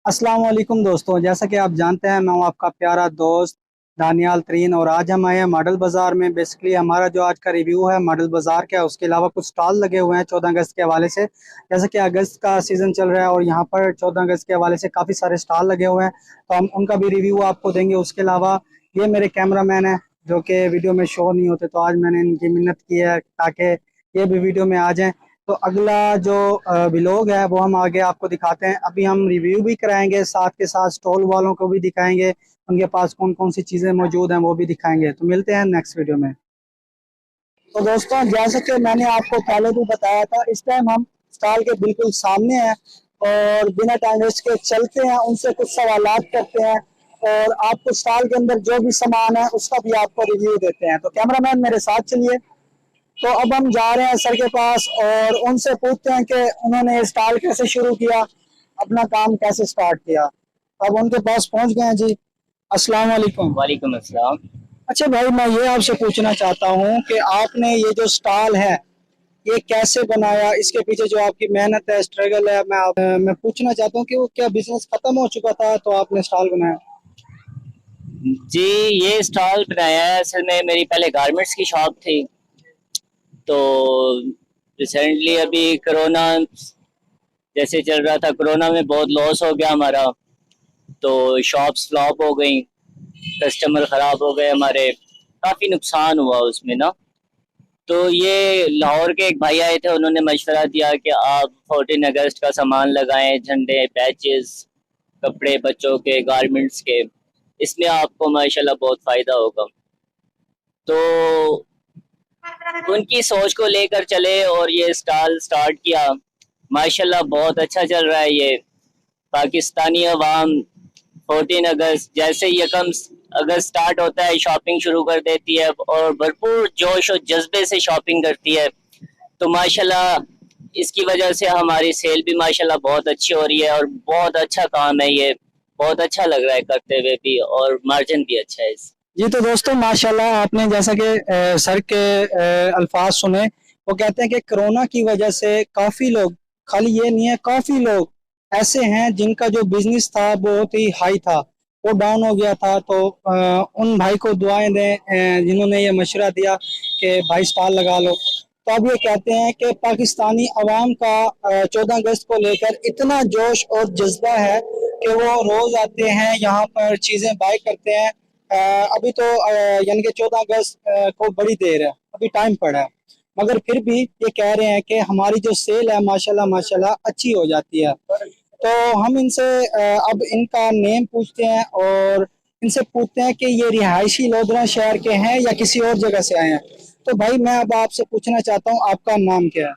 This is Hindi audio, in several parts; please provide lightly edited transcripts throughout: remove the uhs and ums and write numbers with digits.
अस्सलाम वालेकुम दोस्तों, जैसा कि आप जानते हैं मैं हूं आपका प्यारा दोस्त दानियाल तरीन। और आज हम आए हैं मॉडल बाज़ार में। बेसिकली हमारा जो आज का रिव्यू है मॉडल बाज़ार का, उसके अलावा कुछ स्टॉल लगे हुए हैं 14 अगस्त के हवाले से। जैसा कि अगस्त का सीज़न चल रहा है और यहाँ पर 14 अगस्त के हवाले से काफ़ी सारे स्टॉल लगे हुए हैं, तो हम उनका भी रिव्यू आपको देंगे। उसके अलावा ये मेरे कैमरा मैन है जो कि वीडियो में शो नहीं होते, तो आज मैंने इनकी मिन्नत की है ताकि ये भी वीडियो में आ जाएँ। तो अगला जो व्लॉग है वो हम आगे आपको दिखाते हैं। अभी हम रिव्यू भी कराएंगे, साथ के साथ स्टॉल वालों को भी दिखाएंगे, उनके पास कौन कौन सी चीज़ें मौजूद हैं वो भी दिखाएंगे। तो मिलते हैं नेक्स्ट वीडियो में। तो दोस्तों, जैसे कि मैंने आपको पहले भी बताया था, इस टाइम हम स्टॉल के बिल्कुल सामने हैं और बिना टाइम वेस्ट के चलते हैं, उनसे कुछ सवालात करते हैं और आपको स्टॉल के अंदर जो भी सामान है उसका भी आपको रिव्यू देते हैं। तो कैमरामैन मेरे साथ चलिए। तो अब हम जा रहे हैं सर के पास और उनसे पूछते हैं कि उन्होंने स्टॉल कैसे शुरू किया, अपना काम कैसे स्टार्ट किया। अब उनके पास पहुंच गए हैं जी। अस्सलाम वालेकुम। वालेकुम अस्सलाम। अच्छा भाई, मैं ये आपसे पूछना चाहता हूँ कि आपने ये जो स्टॉल है ये कैसे बनाया, इसके पीछे जो आपकी मेहनत है, स्ट्रगल है। मैं पूछना चाहता हूँ कि वो क्या बिजनेस खत्म हो चुका था तो आपने स्टॉल बनाया। जी, ये स्टॉल बनाया है असल में मेरी पहले गारमेंट्स की शॉप थी। तो रिसेंटली अभी कोरोना जैसे चल रहा था, कोरोना में बहुत लॉस हो गया हमारा। तो शॉप्स फ्लॉप हो गई, कस्टमर खराब हो गए हमारे, काफ़ी नुकसान हुआ उसमें ना। तो ये लाहौर के एक भाई आए थे, उन्होंने मशवरा दिया कि आप 14 अगस्त का सामान लगाएं, झंडे, पैचेस, कपड़े बच्चों के, गारमेंट्स के। इसमें आपको माशाल्लाह बहुत फ़ायदा होगा। तो उनकी सोच को लेकर चले और ये स्टॉल स्टार्ट किया। माशाल्लाह बहुत अच्छा चल रहा है ये। पाकिस्तानी अवाम 14 अगस्त जैसे यकम अगस्त स्टार्ट होता है शॉपिंग शुरू कर देती है और भरपूर जोश और जज्बे से शॉपिंग करती है। तो माशाल्लाह इसकी वजह से हमारी सेल भी माशाल्लाह बहुत अच्छी हो रही है और बहुत अच्छा काम है ये। बहुत अच्छा लग रहा है करते हुए भी और मार्जिन भी अच्छा है इस। जी तो दोस्तों, माशाल्लाह आपने जैसा कि सर के अल्फाज सुने। वो कहते हैं कि कोरोना की वजह से काफ़ी लोग, खाली ये नहीं है, काफ़ी लोग ऐसे हैं जिनका जो बिजनेस था बहुत ही हाई था, वो डाउन हो गया था। तो उन भाई को दुआएं दें जिन्होंने ये मशवरा दिया कि भाई स्टॉल लगा लो। तो अब ये कहते हैं कि पाकिस्तानी अवाम का 14 अगस्त को लेकर इतना जोश और जज्बा है कि वो रोज़ आते हैं यहाँ पर, चीज़ें बाय करते हैं। अभी तो यानी कि 14 अगस्त को बड़ी देर है, अभी टाइम पड़ा है, मगर फिर भी ये कह रहे हैं कि हमारी जो सेल है माशाल्लाह माशाल्लाह अच्छी हो जाती है। तो हम इनसे अब इनका नेम पूछते हैं और इनसे पूछते हैं कि ये रिहायशी लोधरा शहर के हैं या किसी और जगह से आए हैं। तो भाई मैं अब आपसे पूछना चाहता हूँ, आपका नाम क्या है?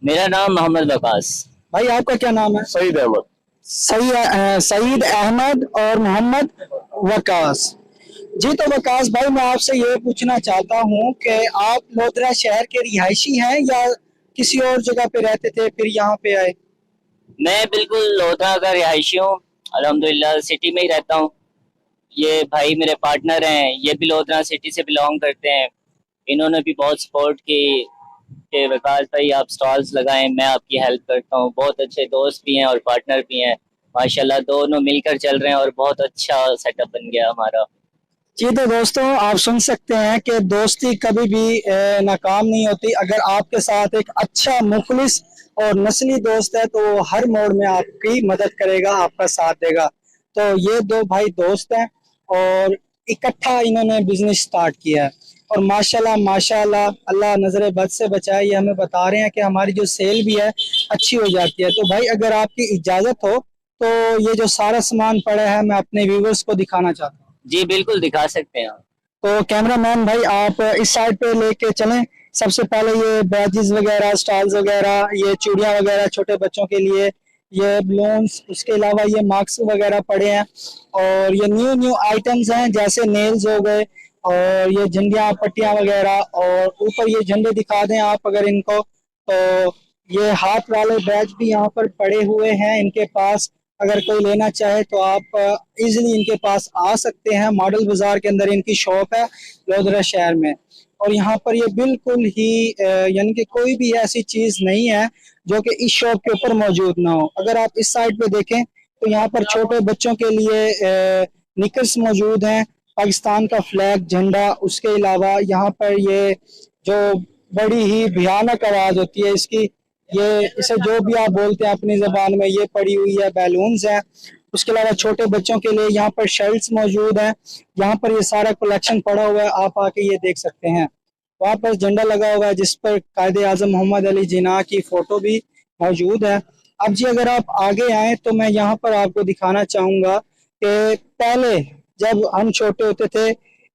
मेरा नाम मोहम्मद वकास। भाई आपका क्या नाम है? सईद अहमद। सईद अहमद और मोहम्मद वकास। जी तो वकास भाई, मैं आपसे ये पूछना चाहता हूँ कि आप लोधरा शहर के रिहायशी हैं या किसी और जगह पे रहते थे फिर यहाँ पे आए? मैं बिल्कुल लोधा का रिहायशी हूँ, अल्हम्दुलिल्लाह सिटी में ही रहता हूँ। ये भाई मेरे पार्टनर हैं, ये भी लोधरा सिटी से बिलोंग करते हैं। इन्होंने भी बहुत सपोर्ट की कि विकास भाई आप स्टॉल्स लगाएं, मैं आपकी हेल्प करता हूँ। बहुत अच्छे दोस्त भी हैं और पार्टनर भी हैं। माशाल्लाह दोनों मिलकर चल रहे हैं और बहुत अच्छा सेटअप बन गया हमारा। जी तो दोस्तों, आप सुन सकते हैं कि दोस्ती कभी भी नाकाम नहीं होती। अगर आपके साथ एक अच्छा मुखलिस और नस्ली दोस्त है तो वो हर मोड़ में आपकी मदद करेगा, आपका साथ देगा। तो ये दो भाई दोस्त हैं और इकट्ठा इन्होंने बिजनेस स्टार्ट किया है और माशाल्लाह माशाल्लाह, अल्लाह नजर बद से बचाए। ये हमें बता रहे हैं कि हमारी जो सेल भी है अच्छी हो जाती है। तो भाई अगर आपकी इजाजत हो तो ये जो सारा सामान पड़ा है मैं अपने व्यूवर्स को दिखाना चाहता हूँ। जी बिल्कुल दिखा सकते हैं आप। तो कैमरामैन भाई आप इस साइड पे लेके चलें। सबसे पहले ये बैजेस वगैरह, स्टॉल्स वगैरह, ये चूड़ियां वगैरह छोटे बच्चों के लिए, ये बलून्स, उसके अलावा ये मास्क वगैरह पड़े हैं और ये न्यू न्यू आइटम्स हैं जैसे नेल्स हो गए और ये झंडियां पट्टियां वगैरह। और ऊपर ये झंडे दिखा दें आप अगर इनको, तो ये हाथ वाले बैज भी यहाँ पर पड़े हुए हैं इनके पास। अगर कोई लेना चाहे तो आप इजीली इनके पास आ सकते हैं। मॉडल बाजार के अंदर इनकी शॉप है लोधरा शहर में। और यहाँ पर ये बिल्कुल ही यानी कि कोई भी ऐसी चीज नहीं है जो कि इस शॉप के ऊपर मौजूद ना हो। अगर आप इस साइड पे देखें तो यहाँ पर छोटे बच्चों के लिए निकर्स मौजूद हैं, पाकिस्तान का फ्लैग झंडा, उसके अलावा यहाँ पर ये जो बड़ी ही भयानक आवाज होती है इसकी, ये इसे जो भी आप बोलते हैं अपनी जबान में, ये पड़ी हुई है, बैलून्स हैं। उसके अलावा छोटे बच्चों के लिए यहाँ पर शर्ट्स मौजूद हैं। यहाँ पर ये सारा कलेक्शन पड़ा हुआ है, आप आके ये देख सकते हैं। वहाँ पर झंडा लगा हुआ है जिस पर कायदे आजम मोहम्मद अली जिन्ना की फोटो भी मौजूद है। अब जी अगर आप आगे आए तो मैं यहाँ पर आपको दिखाना चाहूंगा कि पहले जब हम छोटे होते थे,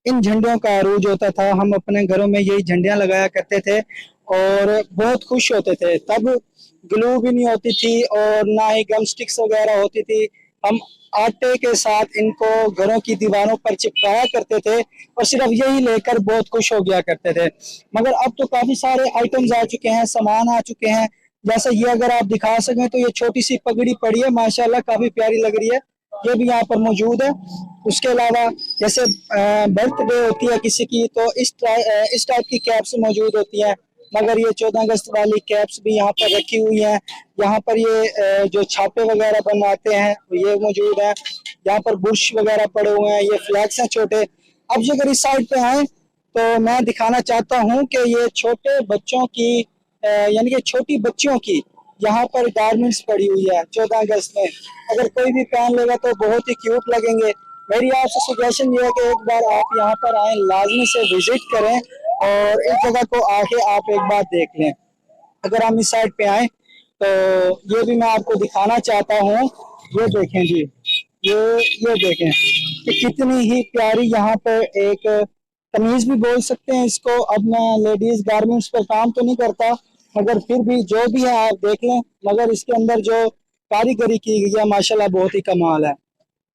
इन झंडियों का अरूज होता था, हम अपने घरों में यही झंडियां लगाया करते थे और बहुत खुश होते थे। तब ग्लू भी नहीं होती थी और ना ही गम स्टिक्स वगैरह होती थी। हम आटे के साथ इनको घरों की दीवारों पर चिपकाया करते थे और सिर्फ यही लेकर बहुत खुश हो गया करते थे। मगर अब तो काफी सारे आइटम्स आ चुके हैं, सामान आ चुके हैं। जैसे ये अगर आप दिखा सकें तो ये छोटी सी पगड़ी पड़ी है, माशाल्लाह काफी प्यारी लग रही है, ये भी यहाँ पर मौजूद है। उसके अलावा जैसे बर्थडे होती है किसी की तो इस टाइप की कैप्स मौजूद होती हैं, मगर ये 14 अगस्त वाली कैप्स भी यहाँ पर रखी हुई हैं। यहाँ पर ये जो छापे वगैरह बनवाते हैं ये मौजूद है। यहाँ पर बुश वगैरह पड़े हुए हैं, ये फ्लैग्स हैं छोटे। अब जो अगर इस साइड पे आए तो मैं दिखाना चाहता हूँ कि ये छोटे बच्चों की यानी कि छोटी बच्चियों की यहाँ पर गारमेंट्स पड़ी हुई है 14 अगस्त में। अगर कोई भी पहन लेगा तो बहुत ही क्यूट लगेंगे। मेरी आपसे सजेशन ये है कि एक बार आप यहाँ पर आए, लाजमी से विजिट करें और इस जगह को आके आप एक बार देख लें। अगर हम इस साइड पे आए तो ये भी मैं आपको दिखाना चाहता हूँ। ये देखें जी, ये देखें कि कितनी ही प्यारी यहाँ पर एक तमीज भी बोल सकते हैं इसको। अब मैं लेडीज गारमेंट्स पर काम तो नहीं करता, मगर फिर भी जो भी है आप देख लें। मगर इसके अंदर जो कारीगरी की गई है माशाल्लाह बहुत ही कमाल है।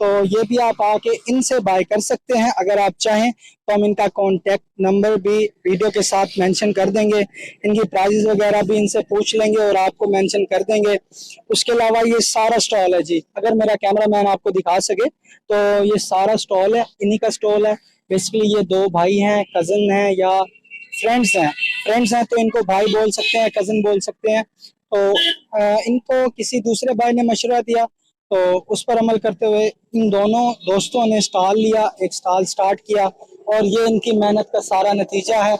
तो ये भी आप आके इनसे बाय कर सकते हैं अगर आप चाहें तो। हम इनका कॉन्टेक्ट नंबर भी वीडियो के साथ मेंशन कर देंगे, इनकी प्राइस वगैरह भी इनसे पूछ लेंगे और आपको मेंशन कर देंगे। उसके अलावा ये सारा स्टॉल है जी, अगर मेरा कैमरामैन आपको दिखा सके तो ये सारा स्टॉल है, इन्हीं का स्टॉल है। बेसिकली ये दो भाई हैं, कजन हैं या फ्रेंड्स हैं तो इनको भाई बोल सकते हैं, कजन बोल सकते हैं। तो इनको किसी दूसरे भाई ने मशवरा दिया तो उस पर अमल करते हुए इन दोनों दोस्तों ने स्टॉल लिया, एक स्टॉल स्टार्ट किया और ये इनकी मेहनत का सारा नतीजा है।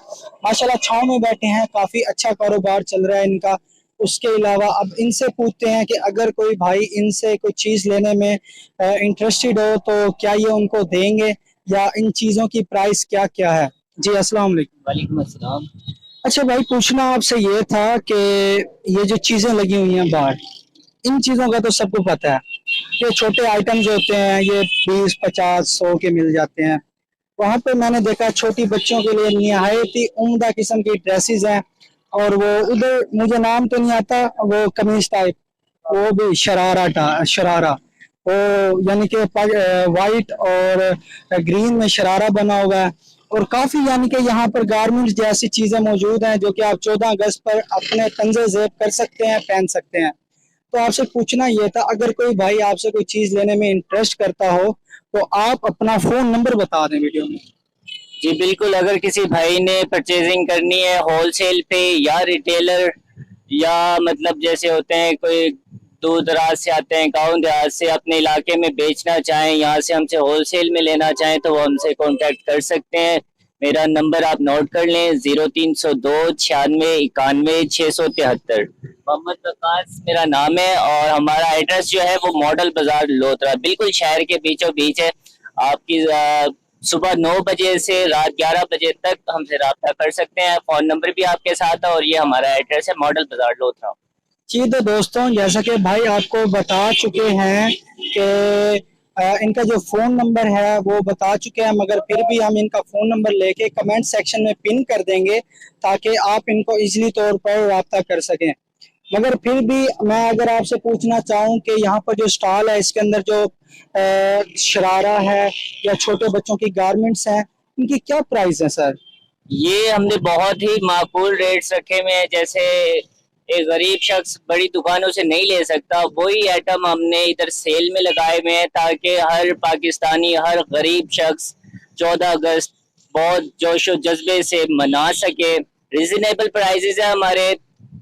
माशाल्लाह छांव में बैठे हैं, काफी अच्छा कारोबार चल रहा है इनका। उसके अलावा अब इनसे पूछते हैं कि अगर कोई भाई इनसे कोई चीज लेने में इंटरेस्टेड हो तो क्या ये उनको देंगे या इन चीजों की प्राइस क्या क्या है। जी अस्सलाम वालेकुम। वालेकुम अस्सलाम। अच्छा भाई, पूछना आपसे ये था कि ये जो चीजें लगी हुई हैं बाहर, इन चीजों का तो सबको पता है, ये छोटे आइटम्स होते हैं, ये 20, 50, 100 के मिल जाते हैं। वहां पे मैंने देखा छोटी बच्चों के लिए निहायत ही उम्दा किस्म की ड्रेसेस हैं और वो उधर मुझे नाम तो नहीं आता, वो कमीज टाइप, वो भी शरारा वो यानी कि वाइट और ग्रीन में शरारा बना हुआ है। और काफी यानी कि यहाँ पर गारमेंट्स जैसी चीजें मौजूद हैं जो कि आप 14 अगस्त पर अपने तंजे जेब कर सकते हैं, पहन सकते हैं। तो आपसे पूछना ये था अगर कोई भाई आपसे कोई चीज लेने में इंटरेस्ट करता हो तो आप अपना फोन नंबर बता दें वीडियो में। जी बिल्कुल, अगर किसी भाई ने परचेजिंग करनी है होलसेल पे या रिटेलर, या मतलब जैसे होते हैं कोई दूर दराज से आते हैं, गाँव देहात से अपने इलाके में बेचना चाहें, यहाँ से हमसे होलसेल में लेना चाहें तो वो हमसे कांटेक्ट कर सकते हैं। मेरा नंबर आप नोट कर लें, 0302 96 91 673। मोहम्मद वकास मेरा नाम है और हमारा एड्रेस जो है वो मॉडल बाजार लोथरा, बिल्कुल शहर के बीचों बीच है। आपकी सुबह 9 बजे से रात 11 बजे तक हमसे रब्ता कर सकते हैं। फोन नंबर भी आपके साथ है और ये हमारा एड्रेस है मॉडल बाजार लोथरा। जी तो दोस्तों, जैसा कि भाई आपको बता चुके हैं कि इनका जो फोन नंबर है वो बता चुके हैं, मगर फिर भी हम इनका फोन नंबर लेके कमेंट सेक्शन में पिन कर देंगे ताकि आप इनको इजीली तौर पर रब्ता कर सकें। मगर फिर भी मैं अगर आपसे पूछना चाहूँ कि यहाँ पर जो स्टॉल है इसके अंदर जो शरारा है या छोटे बच्चों की गारमेंट्स हैं, इनकी क्या प्राइस है सर? ये हमने बहुत ही माकूल रेट्स रखे हुए हैं, जैसे एक गरीब शख्स बड़ी दुकानों से नहीं ले सकता वही आइटम हमने इधर सेल में लगाए हुए हैं ताकि हर पाकिस्तानी, हर गरीब शख्स 14 अगस्त बहुत जोशो जज्बे से मना सके। रिजनेबल प्राइसेस है हमारे,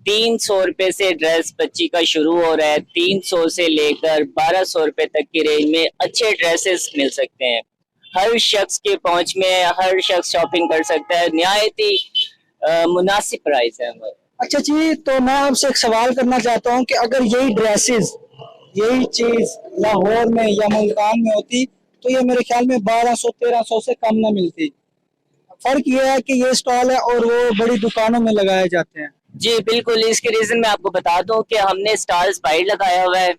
₹300 से ड्रेस बच्ची का शुरू हो रहा है। 300 से लेकर ₹1200 तक की रेंज में अच्छे ड्रेसेस मिल सकते हैं। हर शख्स के पहुंच में हर शख्स शॉपिंग कर सकता है। निहायत ही मुनासिब प्राइस है हमारे। अच्छा जी, तो मैं आपसे एक सवाल करना चाहता हूँ कि अगर यही ड्रेसेस, यही चीज लाहौर में या मुल्तान में होती तो ये मेरे ख्याल में 1200-1300 से कम ना मिलती। फर्क ये है कि ये स्टॉल है और वो बड़ी दुकानों में लगाए जाते हैं। जी बिल्कुल, इसके रीजन मैं आपको बता दूं कि हमने स्टार्स बाइट लगाया हुआ है।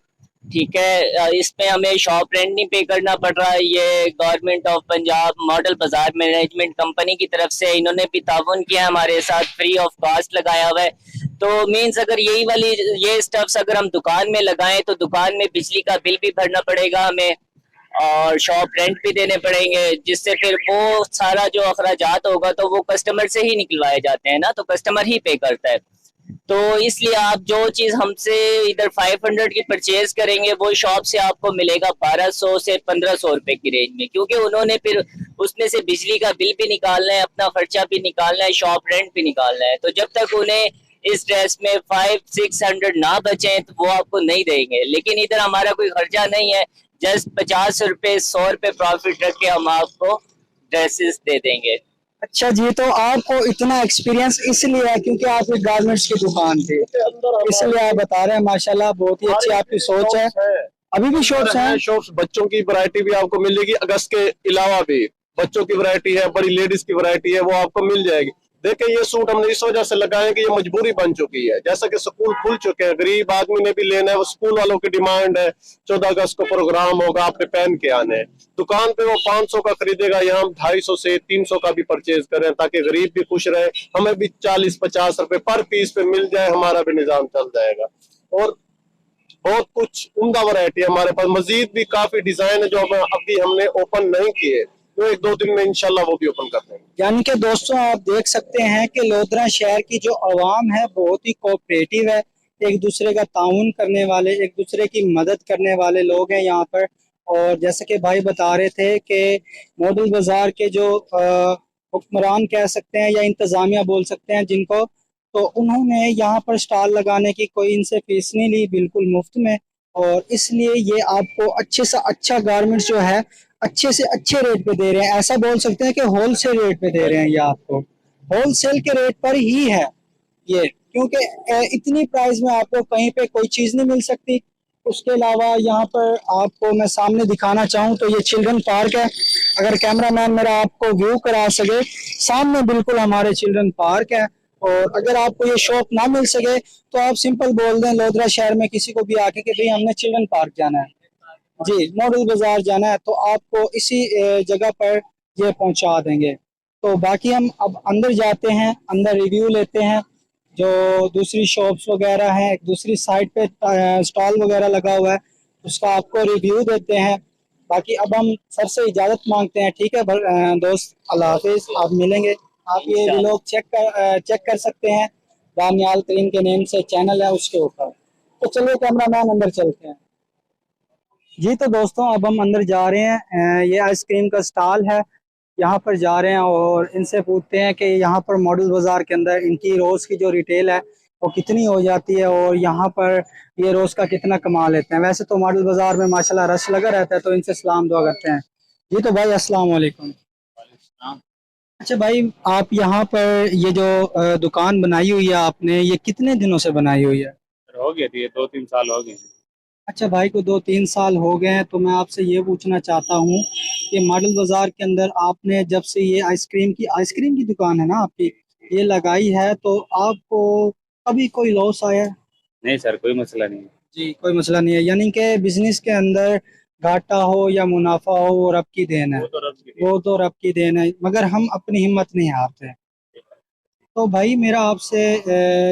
ठीक है, इसमें हमें शॉप रेंट नहीं पे करना पड़ रहा है। ये गवर्नमेंट ऑफ पंजाब मॉडल बाजार मैनेजमेंट कंपनी की तरफ से इन्होंने भी ताउन किया हमारे साथ, फ्री ऑफ कॉस्ट लगाया हुआ है। तो मीन्स अगर यही वाली ये स्टफ्स अगर हम दुकान में लगाएं तो दुकान में बिजली का बिल भी भरना पड़ेगा हमें और शॉप रेंट भी देने पड़ेंगे, जिससे फिर वो सारा जो अखराजात होगा तो वो कस्टमर से ही निकलवाए जाते हैं ना, तो कस्टमर ही पे करता है। तो इसलिए आप जो चीज हमसे इधर 500 की परचेज करेंगे वो शॉप से आपको मिलेगा 1200 से 1500 रुपए की रेंज में, क्योंकि उन्होंने फिर उसमें से बिजली का बिल भी निकालना है, अपना खर्चा भी निकालना है, शॉप रेंट भी निकालना है। तो जब तक उन्हें इस ड्रेस में 500-600 ना बचे तो वो आपको नहीं देंगे। लेकिन इधर हमारा कोई खर्चा नहीं है, जस्ट 50 रुपए 100 रुपए प्रॉफिट रख के हम आपको ड्रेसेस दे देंगे। अच्छा जी, तो आपको इतना एक्सपीरियंस इसलिए है क्योंकि आप एक गारमेंट्स की दुकान थी, इसलिए आप बता रहे हैं। माशाल्लाह, बहुत ही अच्छी आपकी सोच है। अभी भी शॉप्स हैं? शॉप्स, बच्चों की वैरायटी भी आपको मिलेगी। अगस्त के अलावा भी बच्चों की वैरायटी है, बड़ी लेडीज की वैरायटी है, वो आपको मिल जाएगी। देखिए, ये सूट हमने इस वजह से लगाए कि ये मजबूरी बन चुकी है। जैसा कि स्कूल खुल चुके हैं, गरीब आदमी ने भी लेना है, वो स्कूल वालों की डिमांड है 14 अगस्त को प्रोग्राम होगा, आपने पहन के आने हैं। दुकान पे वो 500 का खरीदेगा, यहाँ हम 250 से 300 का भी परचेज करें ताकि गरीब भी खुश रहे, हमें भी 40-50 रुपए पर पीस पे मिल जाए, हमारा भी निजाम चल जाएगा। और बहुत कुछ उम्दा वैरायटी है हमारे पास। मजीद भी काफी डिजाइन है जो अभी हमने ओपन नहीं किए, तो 1-2 दिन में इंशाल्लाह वो भी ओपन कर देंगे। यानी कि दोस्तों, आप देख सकते हैं कि लोधरा शहर की जो आवाम है बहुत ही कोऑपरेटिव है, एक दूसरे का ताउन करने वाले, एक दूसरे की मदद करने वाले लोग हैं यहाँ पर। और जैसे कि भाई बता रहे थे कि मॉडल बाजार के जो हुक्मरान कह सकते हैं या इंतज़ामिया बोल सकते हैं जिनको, तो उन्होंने यहाँ पर स्टॉल लगाने की कोई इनसे फीस नहीं ली, बिल्कुल मुफ्त में। और इसलिए ये आपको अच्छे से अच्छा गारमेंट्स जो है अच्छे से अच्छे रेट पे दे रहे हैं। ऐसा बोल सकते हैं कि होलसेल रेट पे दे रहे हैं। ये आपको होलसेल के रेट पर ही है ये, क्योंकि इतनी प्राइस में आपको कहीं पे कोई चीज़ नहीं मिल सकती। उसके अलावा यहाँ पर आपको मैं सामने दिखाना चाहूँ तो ये चिल्ड्रन पार्क है। अगर कैमरामैन मेरा आपको व्यू करा सके, सामने बिल्कुल हमारे चिल्ड्रन पार्क है। और अगर आपको ये शॉप ना मिल सके तो आप सिंपल बोल दें लोधरा शहर में किसी को भी आके कि भाई हमने चिल्ड्रन पार्क जाना है जी, मॉडल बाजार जाना है, तो आपको इसी जगह पर ये पहुंचा देंगे। तो बाकी हम अब अंदर जाते हैं, अंदर रिव्यू लेते हैं जो दूसरी शॉप्स वगैरह हैं। एक दूसरी साइड पे स्टॉल वगैरह लगा हुआ है, उसका आपको रिव्यू देते हैं। बाकी अब हम सर से इजाज़त मांगते हैं। ठीक है दोस्त, अल्लाह हाफिज़। आप मिलेंगे, आप ये व्लॉग चेक कर सकते हैं, दानियाल तरीन के नेम से चैनल है उसके ऊपर। तो चलिए कैमरामैन, अंदर चलते हैं जी। तो दोस्तों, अब हम अंदर जा रहे हैं। ये आइसक्रीम का स्टॉल है, यहाँ पर जा रहे हैं और इनसे पूछते हैं कि यहाँ पर मॉडल बाज़ार के अंदर इनकी रोज़ की जो रिटेल है वो कितनी हो जाती है और यहाँ पर ये रोज़ का कितना कमा लेते हैं। वैसे तो मॉडल बाज़ार में माशाल्लाह रश लगा रहता है, तो इनसे सलाम दुआ करते हैं जी। तो भाई अस्सलाम वालेकुम। अच्छा भाई, आप यहाँ पर ये जो दुकान बनाई हुई है आपने, ये कितने दिनों से बनाई हुई है? हो गए थे, 2-3 साल हो गए। अच्छा भाई को 2-3 साल हो गए हैं। तो मैं आपसे ये पूछना चाहता हूँ कि मॉडल बाजार के अंदर आपने जब से ये आइसक्रीम की दुकान है ना आपकी, ये लगाई है, तो आपको कभी कोई लॉस आया है? नहीं सर, कोई मसला नहीं है जी, कोई मसला नहीं है। यानी कि बिजनेस के अंदर घाटा हो या मुनाफा हो वो रब की देन है, वो तो रब की देन है, मगर हम अपनी हिम्मत नहीं हारते। तो भाई मेरा आपसे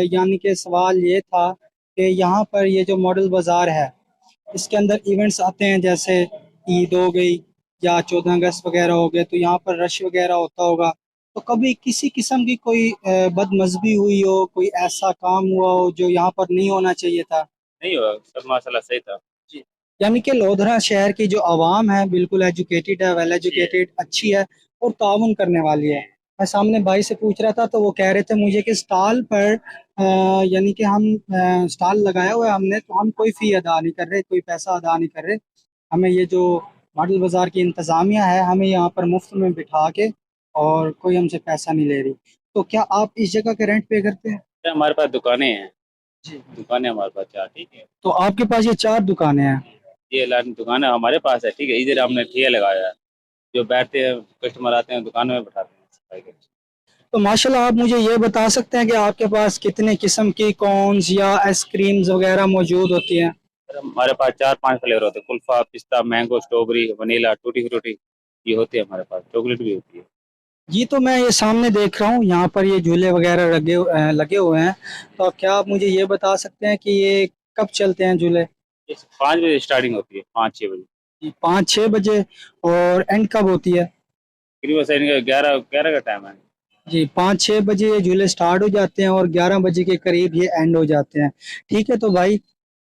यानी कि सवाल ये था कि यहाँ पर ये जो मॉडल बाजार है इसके अंदर इवेंट्स आते हैं, जैसे ईद हो गई या 14 अगस्त वगैरह हो गए, तो यहाँ पर रश वगैरह होता होगा। तो कभी किसी किस्म की कोई बदमज़गी हुई हो, कोई ऐसा काम हुआ हो जो यहाँ पर नहीं होना चाहिए था? नहीं हुआ, सब माशाल्लाह सही था जी। यानी कि लोधरा शहर की जो आवाम है बिल्कुल एजुकेटेड है, वेल एजुकेटेड, अच्छी है और ताउन करने वाली है। मैं सामने भाई से पूछ रहा था तो वो कह रहे थे मुझे कि स्टॉल पर यानी कि हम स्टॉल लगाया हुआ है हमने, तो हम कोई फ़ी अदा नहीं कर रहे, कोई पैसा अदा नहीं कर रहे। हमें ये जो मॉडल बाज़ार की इंतज़ामिया है, हमें यहाँ पर मुफ्त में बिठा के और कोई हमसे पैसा नहीं ले रही। तो क्या आप इस जगह के रेंट पे करते हैं? हमारे पास दुकानें हैं। जी। दुकानें हमारे पास 4, ठीक है। तो आपके पास ये 4 दुकानें हैं? ये लाइन दुकान है हमारे पास है, ठीक है। इधर हमने ठेला लगाया है, जो बैठते हैं कस्टमर आते हैं दुकान में बैठाते हैं सफाई के। तो माशाल्लाह आप मुझे ये बता सकते हैं कि आपके पास कितने किस्म की कॉर्न्स या आइसक्रीम्स वगैरह मौजूद होती हैं? सर हमारे पास 4-5 फ्लेवर होते हैं, कुल्फा, पिस्ता, mango, strawberry, vanilla, tutti frutti, ये होती है हमारे पास। चॉकलेट भी होती है। जी, तो मैं ये सामने देख रहा हूँ यहाँ पर ये झूले वगैरह लगे हुए हैं। तो क्या आप मुझे ये बता सकते हैं कि ये कब चलते हैं झूले? ये 5 बजे स्टार्टिंग होती है, 5-6 बजे। जी, 5-6 बजे। और एंड कब होती है? करीबन सर इनका 11 का टाइम है। जी, 5-6 बजे ये झूले स्टार्ट हो जाते हैं और 11 बजे के करीब ये एंड हो जाते हैं। ठीक है, तो भाई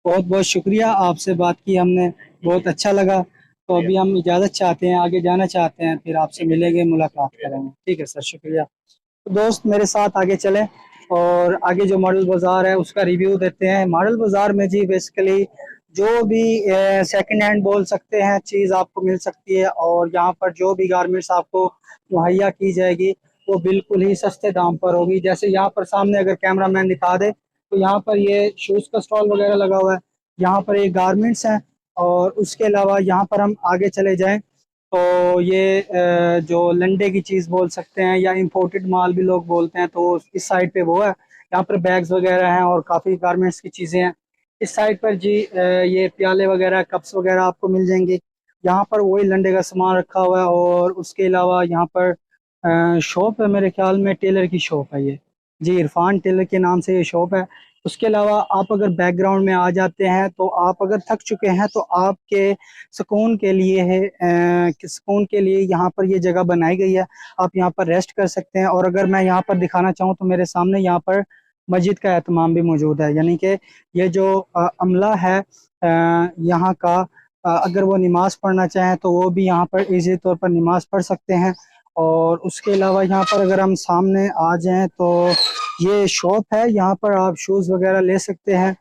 बहुत बहुत शुक्रिया, आपसे बात की हमने, बहुत अच्छा लगा। तो अभी हम इजाज़त चाहते हैं, आगे जाना चाहते हैं, फिर आपसे मिलेंगे, मुलाकात करेंगे। ठीक है सर, शुक्रिया। तो दोस्त मेरे साथ आगे चलें और आगे जो मॉडल बाज़ार है उसका रिव्यू देते हैं। मॉडल बाज़ार में जी बेसिकली जो भी सेकंड हैंड बोल सकते हैं चीज़ आपको मिल सकती है, और यहाँ पर जो भी गारमेंट्स आपको मुहैया की जाएगी वो बिल्कुल ही सस्ते दाम पर होगी। जैसे यहाँ पर सामने अगर कैमरा मैन दिखा दे तो यहाँ पर ये शूज़ का स्टॉल वगैरह लगा हुआ है, यहाँ पर ये गारमेंट्स हैं। और उसके अलावा यहाँ पर हम आगे चले जाएं तो ये जो लंडे की चीज़ बोल सकते हैं या इंपोर्टेड माल भी लोग बोलते हैं, तो इस साइड पे वो है। यहाँ पर बैग्स वगैरह हैं और काफ़ी गारमेंट्स की चीज़ें हैं। इस साइड पर जी ये प्याले वगैरह, कप्स वगैरह आपको मिल जाएंगे। यहाँ पर वही लंडे का सामान रखा हुआ है। और उसके अलावा यहाँ पर शॉप है, मेरे ख्याल में टेलर की शॉप है ये। जी, इरफान टेलर के नाम से ये शॉप है। उसके अलावा आप अगर बैकग्राउंड में आ जाते हैं तो आप अगर थक चुके हैं तो आपके सुकून के लिए है, सुकून के लिए यहाँ पर ये जगह बनाई गई है। आप यहाँ पर रेस्ट कर सकते हैं। और अगर मैं यहाँ पर दिखाना चाहूँ तो मेरे सामने यहाँ पर मस्जिद का एहतमाम भी मौजूद है, यानी कि ये जो अमला है यहाँ का, अगर वो नमाज पढ़ना चाहें तो वो भी यहाँ पर ईज़ी तौर पर नमाज पढ़ सकते हैं। और उसके अलावा यहाँ पर अगर हम सामने आ जाएं तो ये शॉप है, यहाँ पर आप शूज़ वगैरह ले सकते हैं।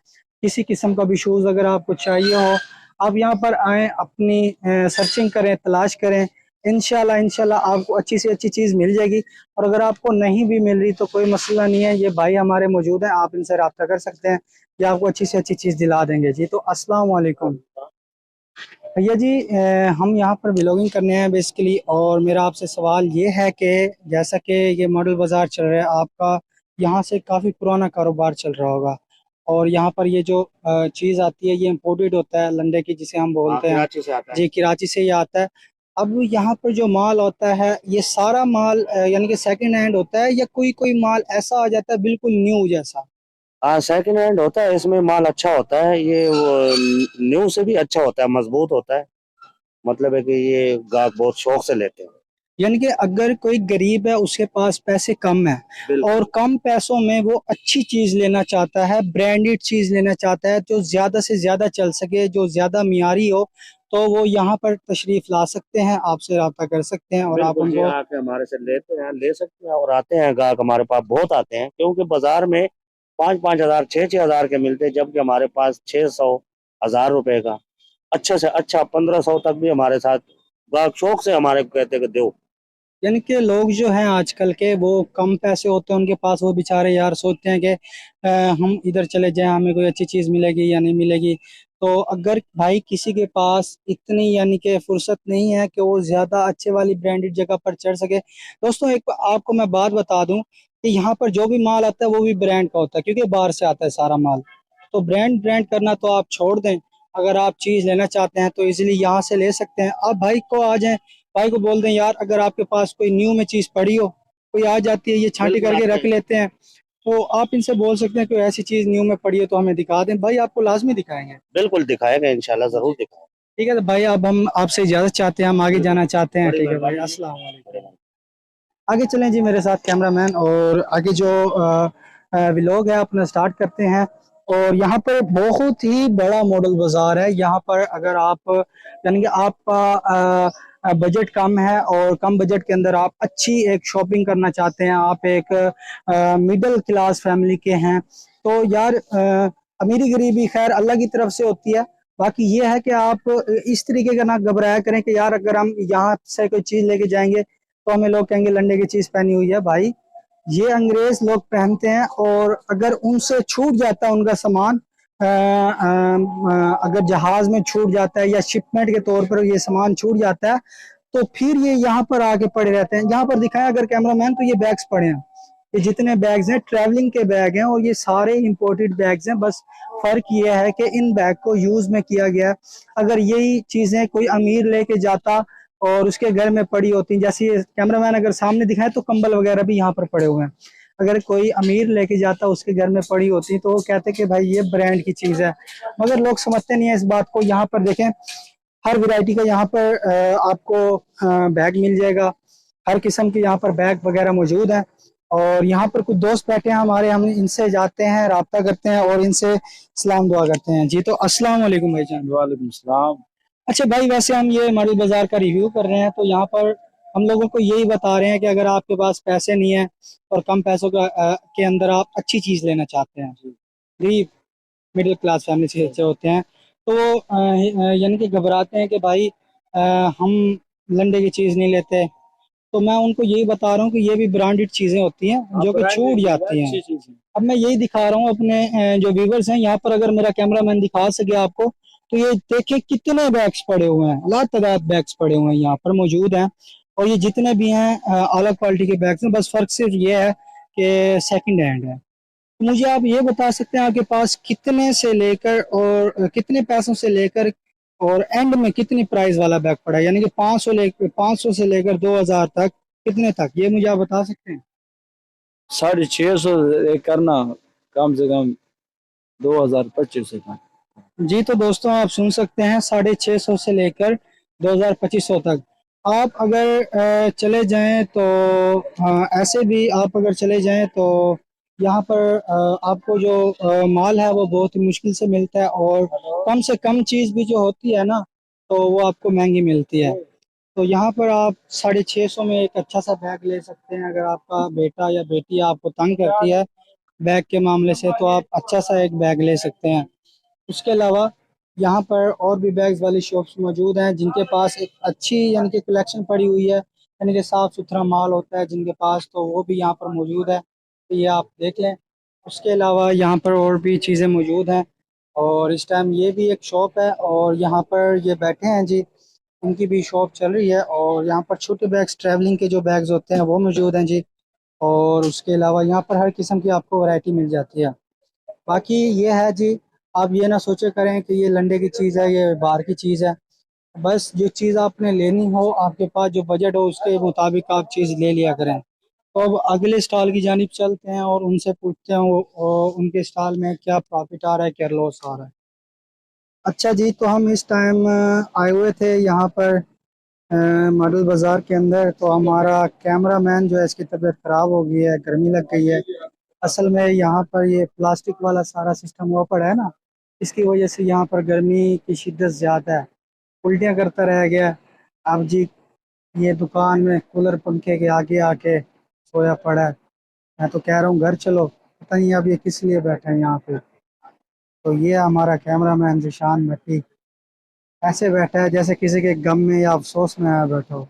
किसी किस्म का भी शूज़ अगर आपको चाहिए हो, आप यहाँ पर आएँ, अपनी सर्चिंग करें, तलाश करें। इंशाल्लाह इंशाल्लाह आपको अच्छी से अच्छी चीज़ मिल जाएगी। और अगर आपको नहीं भी मिल रही तो कोई मसला नहीं है, ये भाई हमारे मौजूद हैं, आप इनसे रब्ता कर सकते हैं, ये आपको अच्छी से अच्छी चीज़ दिला देंगे। जी, तो अस्सलाम वालेकुम भैया जी। हम यहाँ पर व्लॉगिंग करने हैं बेसिकली, और मेरा आपसे सवाल ये है कि जैसा कि ये मॉडल बाज़ार चल रहा है आपका, यहाँ से काफ़ी पुराना कारोबार चल रहा होगा, और यहाँ पर ये जो चीज़ आती है ये इम्पोर्टेड होता है लंडे की, जिसे हम बोलते हैं। कराची से आता है। जी, कराची से ये आता है। अब यहाँ पर जो माल होता है ये सारा माल यानी कि सेकंड हैंड होता है, या कोई कोई माल ऐसा आ जाता है बिल्कुल न्यू जैसा? हाँ, सेकंड हैंड होता है, इसमें माल अच्छा होता है। ये वो न्यू से भी अच्छा होता है, मजबूत होता है। मतलब है कि ये गाहक बहुत शौक से लेते हैं। यानी कि अगर कोई गरीब है, उसके पास पैसे कम है बिल्कुल। और कम पैसों में वो अच्छी चीज लेना चाहता है, ब्रांडेड चीज लेना चाहता है, जो ज्यादा से ज्यादा चल सके, जो ज्यादा मियारी हो, तो वो यहाँ पर तशरीफ ला सकते हैं, आपसे रब्ता कर सकते हैं और आप बिल्कुल जी, उनको। आके हमारे से लेते हैं, ले सकते हैं। और आते हैं गाहक हमारे पास बहुत आते हैं, क्योंकि बाजार में 5-5 हजार 6-6 हजार के मिलते हैं, जबकि हमारे पास 600 1000 रुपए का अच्छे से अच्छा 1500 तक भी हमारे साथ गाहक शौक से हमारे को कहते हैं कि दो। यानी कि लोग जो हैं आजकल के, वो कम पैसे होते हैं उनके पास, वो बेचारे यार सोचते हैं कि हम इधर चले जाएं, हमें कोई अच्छी चीज़ मिलेगी या नहीं मिलेगी। तो अगर भाई किसी के पास इतनी यानी कि फुर्सत नहीं है कि वो ज़्यादा अच्छे वाली ब्रांडेड जगह पर चढ़ सके। दोस्तों एक आपको मैं बात बता दूं कि यहाँ पर जो भी माल आता है वो भी ब्रांड का होता है, क्योंकि बाहर से आता है सारा माल। तो ब्रांड ब्रांड करना तो आप छोड़ दें, अगर आप चीज़ लेना चाहते हैं तो इजीली यहाँ से ले सकते हैं। आप भाई को आ जाएं, भाई को बोल दें यार अगर आपके पास कोई न्यू में चीज़ पड़ी हो, कोई आ जाती है, ये छांटी बिल्कुल करके आते रख हैं। लेते हैं, तो आप इनसे बोल सकते हैं कोई ऐसी चीज़ न्यू में पड़ी है तो हमें दिखा दें, भाई आपको लाजमी दिखाएंगे। बिल्कुल दिखाएगा, इंशाल्लाह जरूर दिखाएगा। ठीक है, तो भाई अब हम आपसे इजाज़त चाहते हैं, हम आगे जाना चाहते हैं। बड़ी ठीक है भाई, मेहरबानी। अस्सलाम वालेकुम। आगे चलें जी मेरे साथ कैमरामैन, और आगे जो व्लॉग है अपना स्टार्ट करते हैं। और यहाँ पर बहुत ही बड़ा मॉडल बाजार है। यहाँ पर अगर आप यानी कि आपका बजट कम है और कम बजट के अंदर आप अच्छी एक शॉपिंग करना चाहते हैं, आप एक मिडिल क्लास फैमिली के हैं, तो यार अमीरी गरीबी खैर अल्लाह की तरफ से होती है। बाकी ये है कि आप इस तरीके का ना घबराया करें कि यार अगर हम यहाँ से कोई चीज़ लेके जाएंगे तो हमें लोग कहेंगे लंडे की चीज़ पहनी हुई है। भाई ये अंग्रेज लोग पहनते हैं, और अगर उनसे छूट जाता है उनका सामान, अगर जहाज में छूट जाता है या शिपमेंट के तौर पर ये सामान छूट जाता है, तो फिर ये यहाँ पर आके पड़े रहते हैं। यहाँ पर दिखाएं अगर कैमरामैन, तो ये बैग्स पड़े हैं, ये जितने बैग्स हैं ट्रैवलिंग के बैग हैं, और ये सारे इंपोर्टेड बैग्स हैं। बस फर्क ये है कि इन बैग को यूज में किया गया है। अगर यही चीजें कोई अमीर लेके जाता और उसके घर में पड़ी होती, जैसे ये कैमरामैन अगर सामने दिखाए तो कंबल वगैरह भी यहाँ पर पड़े हुए हैं, अगर कोई अमीर लेके जाता उसके घर में पड़ी होती तो वो कहते कि भाई ये ब्रांड की चीज है, मगर लोग समझते नहीं है इस बात को। यहाँ पर देखें हर वैरायटी का यहाँ पर आपको बैग मिल जाएगा, हर किस्म के यहाँ पर बैग वगैरह मौजूद हैं। और यहाँ पर कुछ दोस्त बैठे हैं हमारे, हम इनसे जाते हैं, राब्ता करते हैं और इनसे सलाम दुआ करते हैं। जी तो अस्सलाम वालेकुम भाईजान। वालेकुम सलाम। अच्छा भाई, वैसे हम ये मॉडल बाजार का रिव्यू कर रहे हैं, तो यहाँ पर हम लोगों को यही बता रहे हैं कि अगर आपके पास पैसे नहीं है और कम पैसों के अंदर आप अच्छी चीज़ लेना चाहते हैं, गरीब मिडिल क्लास फैमिली से अच्छे होते हैं, तो यानी कि घबराते हैं कि भाई हम लंडे की चीज़ नहीं लेते, तो मैं उनको यही बता रहा हूँ कि ये भी ब्रांडेड चीज़ें होती हैं जो कि छूट जाती हैं। अब मैं यही दिखा रहा हूँ अपने जो व्यूवर्स हैं यहाँ पर, अगर मेरा कैमरामैन दिखा सके आपको, तो ये देखिए कितने बैग्स पड़े हुए हैं, लातादाद बैग्स पड़े हुए हैं यहाँ पर मौजूद हैं। और ये जितने भी हैं अलग क्वालिटी के बैग्स हैं, बस फर्क सिर्फ ये है कि सेकंड हैंड है। तो मुझे आप ये बता सकते हैं आपके पास कितने से लेकर और कितने पैसों से लेकर और एंड में कितनी प्राइस वाला बैग पड़ा है, यानी कि 500 से लेकर 2000 तक, कितने तक, ये मुझे आप बता सकते हैं? 650 करना, कम से कम 2025 से कम। जी तो दोस्तों आप सुन सकते हैं 650 से लेकर 2200 तक। आप अगर चले जाएं तो ऐसे भी आप अगर चले जाएं तो यहाँ पर आपको जो माल है वो बहुत ही मुश्किल से मिलता है, और कम से कम चीज़ भी जो होती है ना तो वो आपको महंगी मिलती है। तो यहाँ पर आप 650 में एक अच्छा सा बैग ले सकते हैं। अगर आपका बेटा या बेटी आपको तंग करती है बैग के मामले से, तो आप अच्छा सा एक बैग ले सकते हैं। उसके अलावा यहाँ पर और भी बैग्स वाली शॉप्स मौजूद हैं जिनके पास एक अच्छी यानी कि कलेक्शन पड़ी हुई है, यानी कि साफ़ सुथरा माल होता है जिनके पास, तो वो भी यहाँ पर मौजूद है, तो ये आप देख लें। उसके अलावा यहाँ पर और भी चीज़ें मौजूद हैं, और इस टाइम ये भी एक शॉप है और यहाँ पर ये बैठे हैं जी, इनकी भी शॉप चल रही है। और यहाँ पर छोटे बैग्स ट्रैवलिंग के जो बैग्स होते हैं वो मौजूद हैं जी। और उसके अलावा यहाँ पर हर किस्म की आपको वैरायटी मिल जाती है। बाकी ये है जी, आप ये ना सोचे करें कि ये लंडे की चीज़ है, ये बाहर की चीज़ है। बस जो चीज़ आपने लेनी हो, आपके पास जो बजट हो उसके मुताबिक आप चीज़ ले लिया करें। तो अब अगले स्टॉल की जानिब चलते हैं और उनसे पूछते हैं वो उनके स्टॉल में क्या प्रॉफिट आ रहा है, क्या लॉस आ रहा है। अच्छा जी, तो हम इस टाइम आए हुए थे यहाँ पर मॉडल बाज़ार के अंदर, तो हमारा कैमरामैन जो है इसकी तबीयत ख़राब हो गई है, गर्मी लग गई है। असल में यहाँ पर ये प्लास्टिक वाला सारा सिस्टम हुआ पड़ा है ना, इसकी वजह से यहाँ पर गर्मी की शिद्दत ज़्यादा है, उल्टियाँ करता रह गया। अब जी ये दुकान में कूलर पंखे के आगे आके सोया पड़ा है। मैं तो कह रहा हूँ घर चलो, पता नहीं अब ये किस लिए बैठे हैं यहाँ पे। तो ये हमारा कैमरामैन जिशान भट्टी ऐसे बैठा है जैसे किसी के गम में या अफसोस में आया बैठा हो।